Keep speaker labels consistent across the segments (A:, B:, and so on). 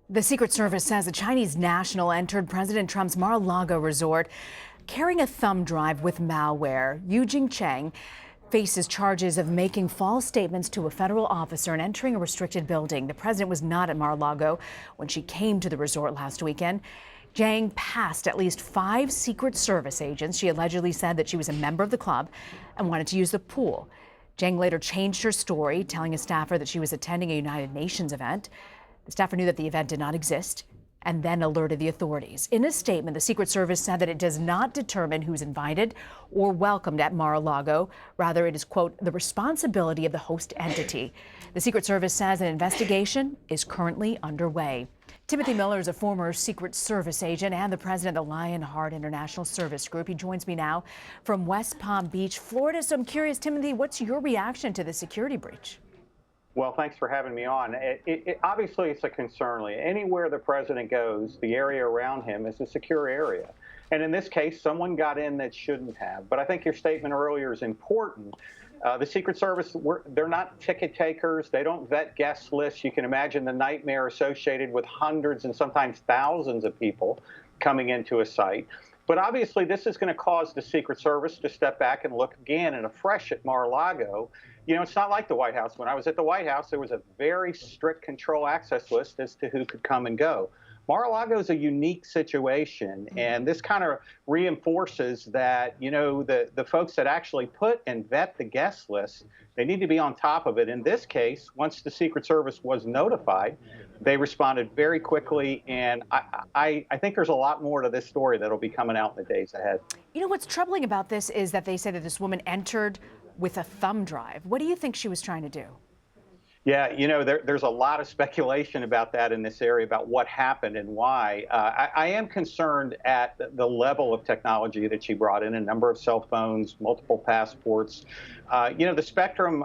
A: The Secret Service says a Chinese national entered President Trump's Mar-a-Lago resort carrying a thumb drive with malware. Yujing Cheng faces charges of making false statements to a federal officer and entering a restricted building. The president was not at Mar-a-Lago when she came to the resort last weekend. Zhang passed at least 5 Secret Service agents. She allegedly said that she was a member of the club and wanted to use the pool. Zhang later changed her story, telling a staffer that she was attending a United Nations event. The staffer knew that the event did not exist and then alerted the authorities. In a statement, the Secret Service said that it does not determine who's invited or welcomed at Mar-a-Lago. Rather, it is, quote, the responsibility of the host entity. The Secret Service says an investigation is currently underway. Timothy Miller is a former Secret Service agent and the president of the Lionheart International Service Group. He joins me now from West Palm Beach, Florida. So I'm curious, Timothy, what's your reaction to the security breach?
B: Well, thanks for having me on. Obviously, it's a concern. Anywhere the president goes, the area around him is a secure area. And in this case, someone got in that shouldn't have. But I think your statement earlier is important. The Secret Service, they're not ticket takers. They don't vet guest lists. You can imagine the nightmare associated with hundreds and sometimes thousands of people coming into a site. But obviously, this is going to cause the Secret Service to step back and look again and afresh at Mar-a-Lago. You know, it's not like the White House. When I was at the White House, there was a very strict control access list as to who could come and go. Mar-a-Lago is a unique situation, and this kind of reinforces that, you know, the folks that actually put and vet the guest list, they need to be on top of it. In this case, once the Secret Service was notified, they responded very quickly, and I think there's a lot more to this story that'll be coming out in the days ahead.
A: You know, what's troubling about this is that they say that this woman entered with a thumb drive. What do you think she was trying to do?
B: Yeah, you know, there's a lot of speculation about that in this area, about what happened and why. I am concerned at the level of technology that she brought in, a number of cell phones, multiple passports. You know, the spectrum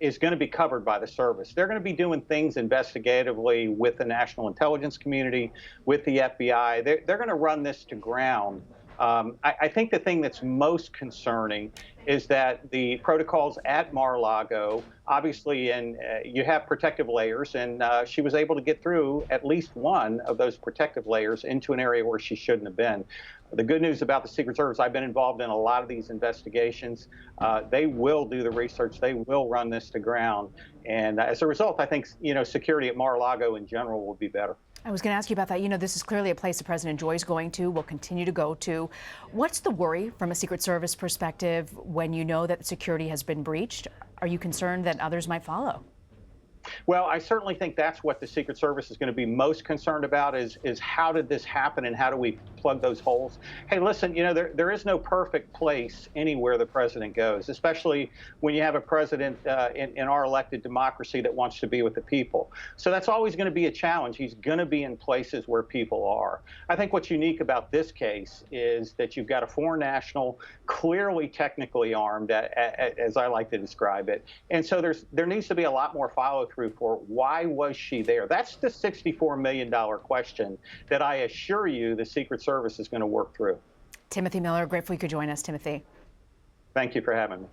B: is going to be covered by the service. They're going to be doing things investigatively with the national intelligence community, with the FBI. They're going to run this to ground. I think the thing that's most concerning is that the protocols at Mar-a-Lago, obviously, and you have protective layers, and she was able to get through at least one of those protective layers into an area where she shouldn't have been. The good news about the Secret Service, I've been involved in a lot of these investigations. They will do the research. They will run this to ground. And as a result, I think, you know, security at Mar-a-Lago in general will be better.
A: I was going to ask you about that. You know, this is clearly a place the president enjoys going to, will continue to go to. What's the worry from a Secret Service perspective when you know that security has been breached? Are you concerned that others might follow?
B: Well, I certainly think that's what the Secret Service is going to be most concerned about is how did this happen and how do we plug those holes? Hey, listen, you know, there is no perfect place anywhere the president goes, especially when you have a president in our elected democracy that wants to be with the people. So that's always going to be a challenge. He's going to be in places where people are. I think what's unique about this case is that you've got a foreign national, clearly technically armed, as I like to describe it. And so there needs to be a lot more follow-through for why was she there? That's the $64 million question that I assure you the Secret Service is going to work through.
A: Timothy Miller, grateful you could join us, Timothy.
B: Thank you for having me.